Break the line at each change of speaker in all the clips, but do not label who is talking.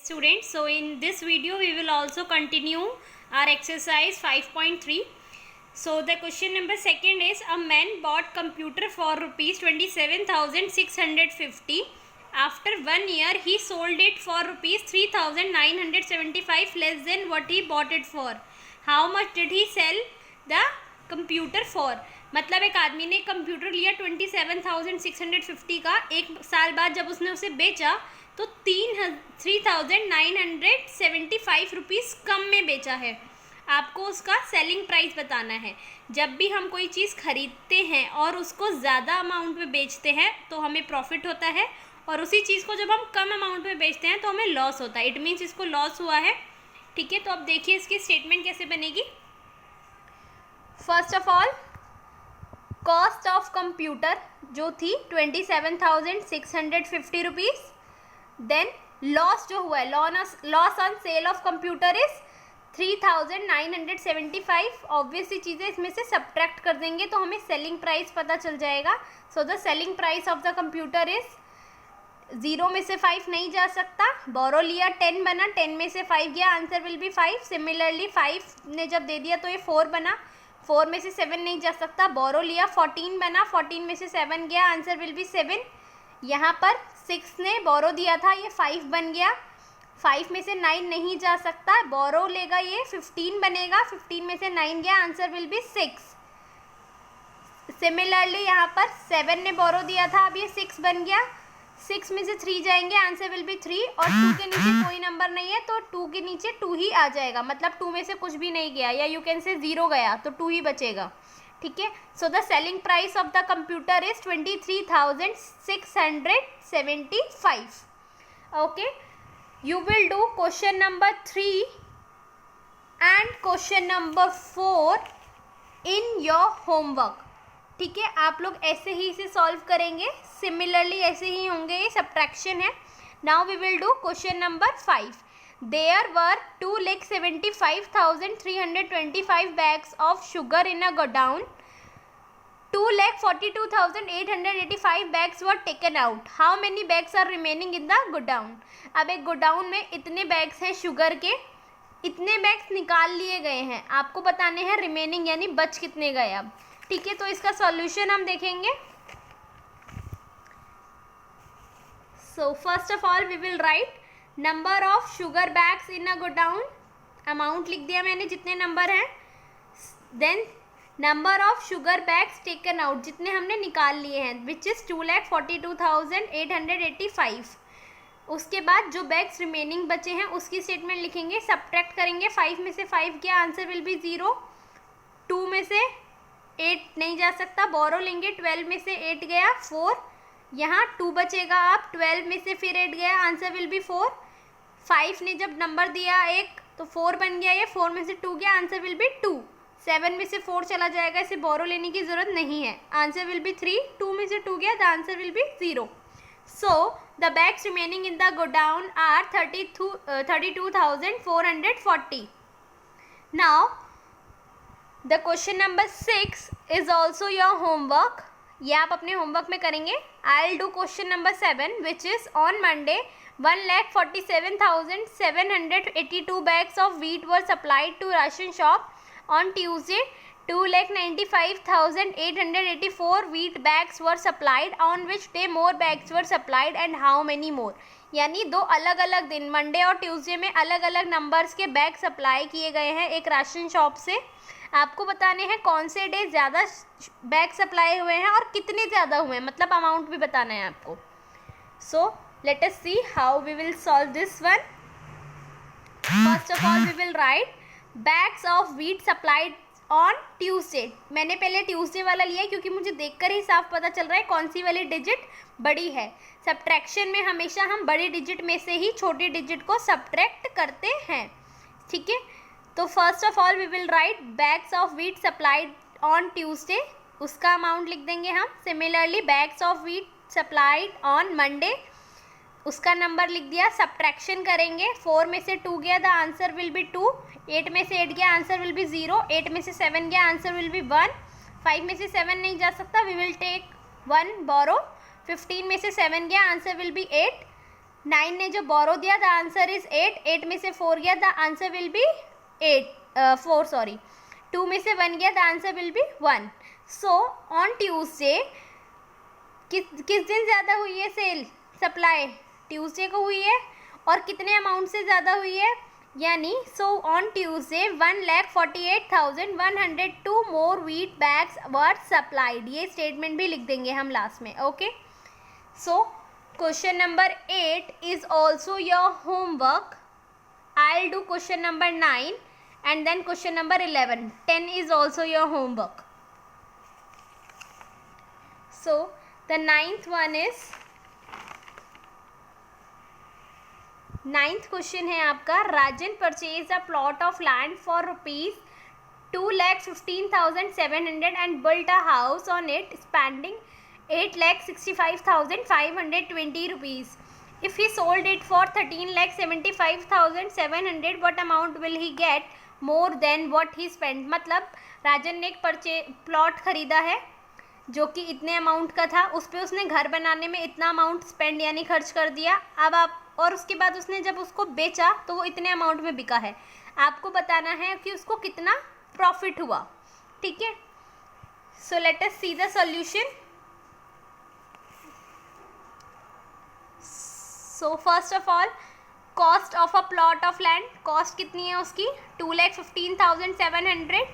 Students, so in this video we will also continue our exercise 5.3. So the question number second is, a man bought computer for rupees 27,650. After 1 year he sold it for rupees 3,975 less than what he bought it for. How much did he sell the computer for? मतलब एक आदमी ने computer लिया 27,650 का, एक साल बाद जब उसने उसे बेचा तो 3,975 रुपीज़ कम में बेचा है. आपको उसका सेलिंग प्राइस बताना है. जब भी हम कोई चीज़ खरीदते हैं और उसको ज़्यादा अमाउंट में बेचते हैं तो हमें प्रॉफिट होता है, और उसी चीज़ को जब हम कम अमाउंट में बेचते हैं तो हमें लॉस होता है. इट मीन्स इसको लॉस हुआ है. ठीक है, तो अब देखिए इसकी स्टेटमेंट कैसे बनेगी. First of all, cost of computer जो थी 27,650 रुपीज़. देन लॉस जो हुआ है, loss on sale of computer is 3,975. Obviously चीज़ें इसमें से सब्ट्रैक्ट कर देंगे तो हमें सेलिंग प्राइस पता चल जाएगा. So the selling price of the computer is 0 में से 5 नहीं जा सकता. बोरो लिया 10 बना, 10 में से 5 गया, आंसर विल बी 5. सिमिलरली 5 ने जब दे दिया तो ये 4 बना, 4 में से 7 नहीं जा सकता. बोरो लिया 14 बना, 14 में से 7 गया, आंसर विल बी 7. यहाँ पर 6 ने बोरो दिया था, ये 5 बन गया, 5 में से 9 नहीं जा सकता. बोरो लेगा ये 15 बनेगा, 15 में से 9 गया, आंसर विल बी 6. सिमिलरली यहाँ पर 7 ने बोरो दिया था, अब ये 6 बन गया, 6 में से 3 जाएंगे, आंसर विल बी 3. और 2 के नीचे कोई नंबर नहीं है तो 2 के नीचे 2 ही आ जाएगा. मतलब 2 में से कुछ भी नहीं गया, या यू कैन से 0 गया तो 2 ही बचेगा. ठीक है, so the selling price of the computer is 23,675. Okay, you will do question number 3 and question number 4 in your homework. ठीक है, आप लोग ऐसे ही इसे सॉल्व करेंगे. सिमिलरली ऐसे ही होंगे, ये सब्ट्रैक्शन है. Now we will do question number 5. There were 2,75,325 bags of sugar in a godown. 2,42,885 bags were taken out. How many bags are remaining in the godown? अब एक गोडाउन में इतने बैग्स हैं शुगर के, इतने बैग्स निकाल लिए गए हैं, आपको बताने हैं रिमेनिंग यानी बच कितने गए अब. ठीक है, तो इसका सॉल्यूशन हम देखेंगे. So first of all we will write number of sugar bags in a godown. Amount लिख दिया मैंने जितने नंबर हैं. Then number of sugar bags taken out, जितने हमने निकाल लिए हैं, विच इज़ 2,42,885. उसके बाद जो बैग्स रिमेनिंग बचे हैं उसकी स्टेटमेंट लिखेंगे. सब्ट्रैक्ट करेंगे, 5 में से 5 गया, आंसर विल बी 0. 2 में से 8 नहीं जा सकता, बोरो लेंगे, 12 में से 8 गया, 4. यहाँ 2 बचेगा, आप 12 में से फिर 8 गया, आंसर विल बी 4. 5 ने जब नंबर दिया एक तो 4 बन गया, ये 4 में से 2 गया, आंसर विल बी 2. 7 में से 4 चला जाएगा, इसे बोरो लेने की ज़रूरत नहीं है, आंसर विल बी 3. 2 में से 2 गया, the answer will be 0. So the bags remaining in the godown are 32,440. Now the question number 6 is also your homework. ये आप अपने होमवर्क में करेंगे. I'll do question number 7, which is on Monday 1,47,782 bags of wheat were supplied to ration shop. On Tuesday 2,95,884 wheat bags were supplied. On which day more bags were supplied and how many more? यानी दो अलग अलग दिन, Monday और Tuesday में अलग अलग numbers के बैग सप्लाई किए गए हैं एक राशन शॉप से. आपको बताने हैं कौन से डे ज़्यादा बैग सप्लाई हुए हैं और कितने ज़्यादा हुए हैं, मतलब अमाउंट भी बताना है आपको. So let us see how we will solve this one. First of all we will write bags of wheat supplied on Tuesday. मैंने पहले ट्यूसडे वाला लिया क्योंकि मुझे देखकर ही साफ पता चल रहा है कौन सी वाली डिजिट बड़ी है. सब्ट्रैक्शन में हमेशा हम बड़ी डिजिट में से ही छोटी डिजिट को सब्ट्रैक्ट करते हैं. ठीक है, तो first of all we will write bags of wheat supplied on Tuesday, उसका अमाउंट लिख देंगे हम. Similarly bags of wheat supplied on Monday, उसका नंबर लिख दिया. सब्ट्रैक्शन करेंगे, 4 में से 2 गया, द आंसर विल बी 2. 8 में से 8 गया, आंसर विल बी 0. 8 में से 7 गया, आंसर विल बी 1. 5 में से 7 नहीं जा सकता, वी विल टेक 1 बोरो. 15 में से 7 गया, आंसर विल बी 8. 9 ने जो बोरो दिया द आंसर इज 8, 8 में से 4 गया the answer will B 4 sorry, 2 में से 1 गया the answer will B 1. So on Tuesday किस दिन ज़्यादा हुई है सेल सप्लाई? ट्यूसडे को हुई है. और कितने अमाउंट से ज़्यादा हुई है? यानी so on Tuesday 1,48,102 more wheat bags were supplied. ये स्टेटमेंट भी लिख देंगे हम लास्ट में. Okay, so question number 8 is also your homework. I'll do question number 9 and then question number 11. 10 is also your homework. So the ninth one is, ninth question है आपका, राजन purchased a plot of land for rupees 2,15,700 and built a house on it spending 8,65,520 rupees. If he sold it for 13,75,700, what amount will he get more than what he spent? मतलब राजन ने एक plot खरीदा है जो कि इतने amount का था, उस पर उसने घर बनाने में इतना अमाउंट स्पेंड यानी खर्च कर दिया. अब आप और उसके बाद उसने जब उसको बेचा तो वो इतने अमाउंट में बिका है. आपको बताना है कि उसको कितना प्रॉफिट हुआ. ठीक है, सो let us see the solution. So first of all, cost of a plot of land, cost कितनी है उसकी? 2,15,700.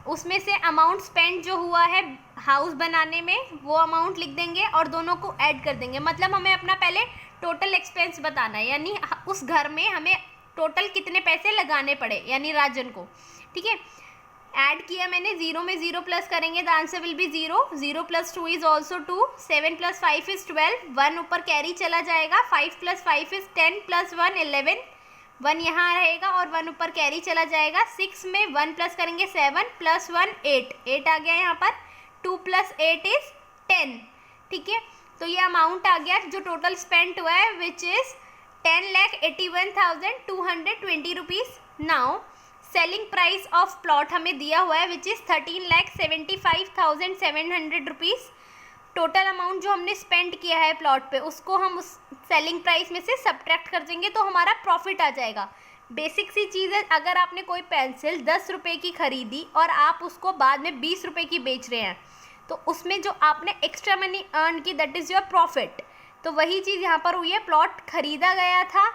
उसमें से अमाउंट स्पेंड जो हुआ है हाउस बनाने में वो अमाउंट लिख देंगे और दोनों को ऐड कर देंगे. मतलब हमें अपना पहले टोटल एक्सपेंस बताना है, यानी उस घर में हमें टोटल कितने पैसे लगाने पड़े, यानी राजन को. ठीक है, ऐड किया मैंने, 0 में 0 प्लस करेंगे the answer will be 0. 0 + 2 is also 2. 7 + 5 is 12. 1 ऊपर कैरी चला जाएगा. 5 + 5 इज 10 + 1 11. 1 यहाँ रहेगा और 1 ऊपर कैरी चला जाएगा. 6 में 1 प्लस करेंगे 7 + 1 8. 8 आ गया यहाँ पर. 2 + 8 इज 10. ठीक है, तो ये अमाउंट आ गया जो टोटल स्पेंड हुआ है which is 10,81,220 rupees. Now selling price of plot हमें दिया हुआ है which is 13,75,700 rupees. Total amount जो हमने स्पेंड किया है प्लॉट पे उसको हम उस सेलिंग प्राइस में से सब्ट्रैक्ट कर देंगे तो हमारा प्रॉफिट आ जाएगा. बेसिक सी चीज़ है, अगर आपने कोई पेंसिल 10 रुपये की खरीदी और आप उसको बाद में 20 रुपये की बेच रहे हैं तो उसमें जो आपने एक्स्ट्रा मनी अर्न की दैट इज़ योर प्रॉफिट. तो वही चीज़ यहाँ पर हुई है. प्लॉट खरीदा गया था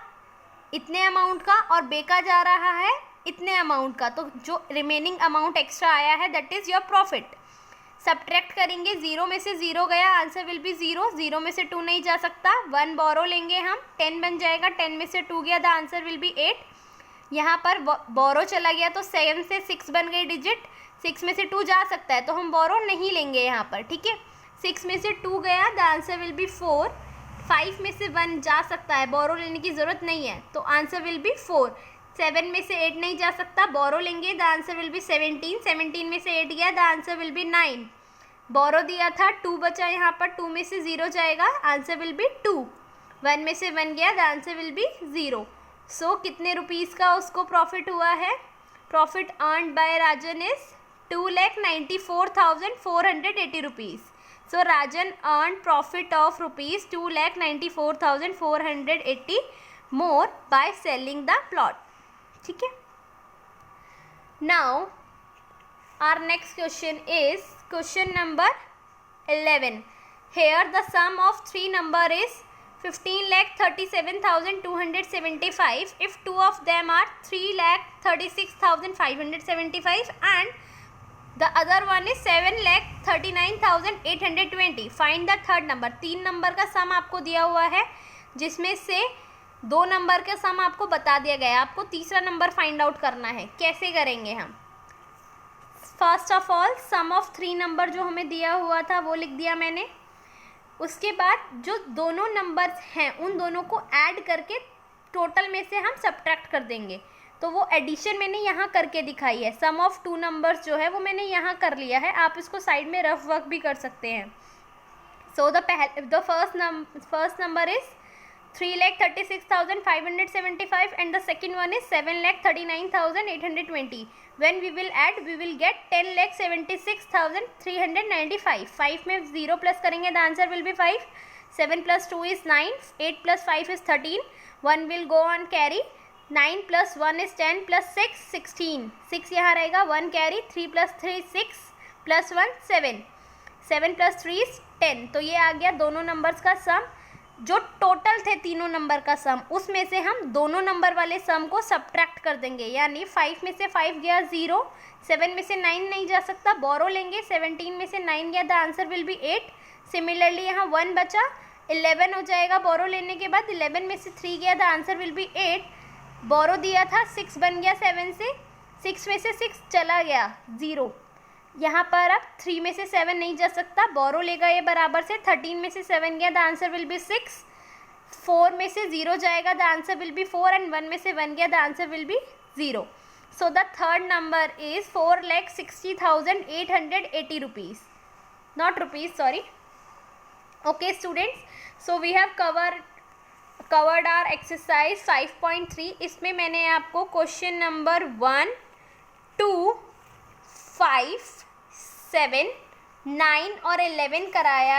इतने अमाउंट का और बेचा जा रहा है इतने अमाउंट का, तो जो रिमेनिंग अमाउंट एक्स्ट्रा आया है that is your profit. Subtract करेंगे, 0 में से 0 गया आंसर विल बी 0. 0 में से 2 नहीं जा सकता. 1 बोरो लेंगे हम, 10 बन जाएगा. 10 में से 2 गया द आंसर विल बी 8. यहाँ पर बोरो चला गया तो 7 से 6 बन गई डिजिट. 6 में से 2 जा सकता है तो हम बोरो नहीं लेंगे यहाँ पर. ठीक है, 6 में से 2 गया द आंसर विल बी 4. 5 में से 1 जा सकता है, बोरो लेने की ज़रूरत नहीं है तो आंसर विल बी 4. 7 में से 8 नहीं जा सकता, बोरो लेंगे द आंसर विल बी 17. 17 में से 8 गया द आंसर विल बी 9. बोरो दिया था 2 बचा यहाँ पर, 2 में से 0 जाएगा आंसर विल बी 2. 1 में से 1 गया द आंसर विल बी 0. सो कितने रुपीज़ का उसको प्रॉफिट हुआ है? Profit earned by Rajan is 2,94,480 rupees. So Rajan earn profit of rupees 2,94,480 more by selling the plot. ठीक है, now our next question is question number 11. Here the sum of 3 number is 15,37,275 if 2 of them are 3,36,575 and the other one is 7,39,820. Find the third number. 3 number का सम आपको दिया हुआ है जिसमें से 2 number का सम आपको बता दिया गया है. आपको तीसरा नंबर फाइंड आउट करना है. कैसे करेंगे हम? First of all sum of 3 number जो हमें दिया हुआ था वो लिख दिया मैंने. उसके बाद जो दोनों नंबर्स हैं उन दोनों को ऐड करके टोटल में से हम सब्ट्रैक्ट कर देंगे. तो वो एडिशन मैंने यहाँ करके दिखाई है. सम ऑफ 2 नंबर्स जो है वो मैंने यहाँ कर लिया है. आप इसको साइड में रफ वर्क भी कर सकते हैं. So the first number is 3,36,575 and the second one is 7,39,820. When we will add, we will get 10,76,395. 5 में 0 प्लस करेंगे the answer will be 5. 7 plus 2 is 9, 8 plus 5 is 13, 1 will go on carry, 9 plus 1 is 10 plus 6 16, 6 यहाँ रहेगा, 1 carry, 3 plus 3 6 plus 1 7, 7 plus 3 is 10। तो ये आ गया दोनों numbers का सम, जो टोटल थे तीनों नंबर का सम, उसमें से हम दोनों नंबर वाले सम को सब्ट्रैक्ट कर देंगे, यानी 5 में से 5 गया 0, 7 में से 9 नहीं जा सकता, बोरो लेंगे, 17 में से 9 गया, the answer will B 8। Similarly यहाँ 1 बचा, 11 हो जाएगा बोरो लेने के बाद, 11 में से 3 गया, द आंसर विल बी 8। बोरो दिया था 6 बन गया 7 से, 6 में से 6 चला गया 0, यहाँ पर अब 3 में से 7 नहीं जा सकता, बोरो लेगा ये बराबर से, 13 में से 7 गया, द आंसर विल बी 6, 4 में से 0 जाएगा, the answer will B 4, and 1 में से 1 गया, the answer will be 0। So the third number is 4,60,880 rupees, not rupees, sorry. Okay students, so we have covered our exercise 5.3। इसमें मैंने आपको क्वेश्चन नंबर 1, 2, 5, 7, 9 और 11 कराया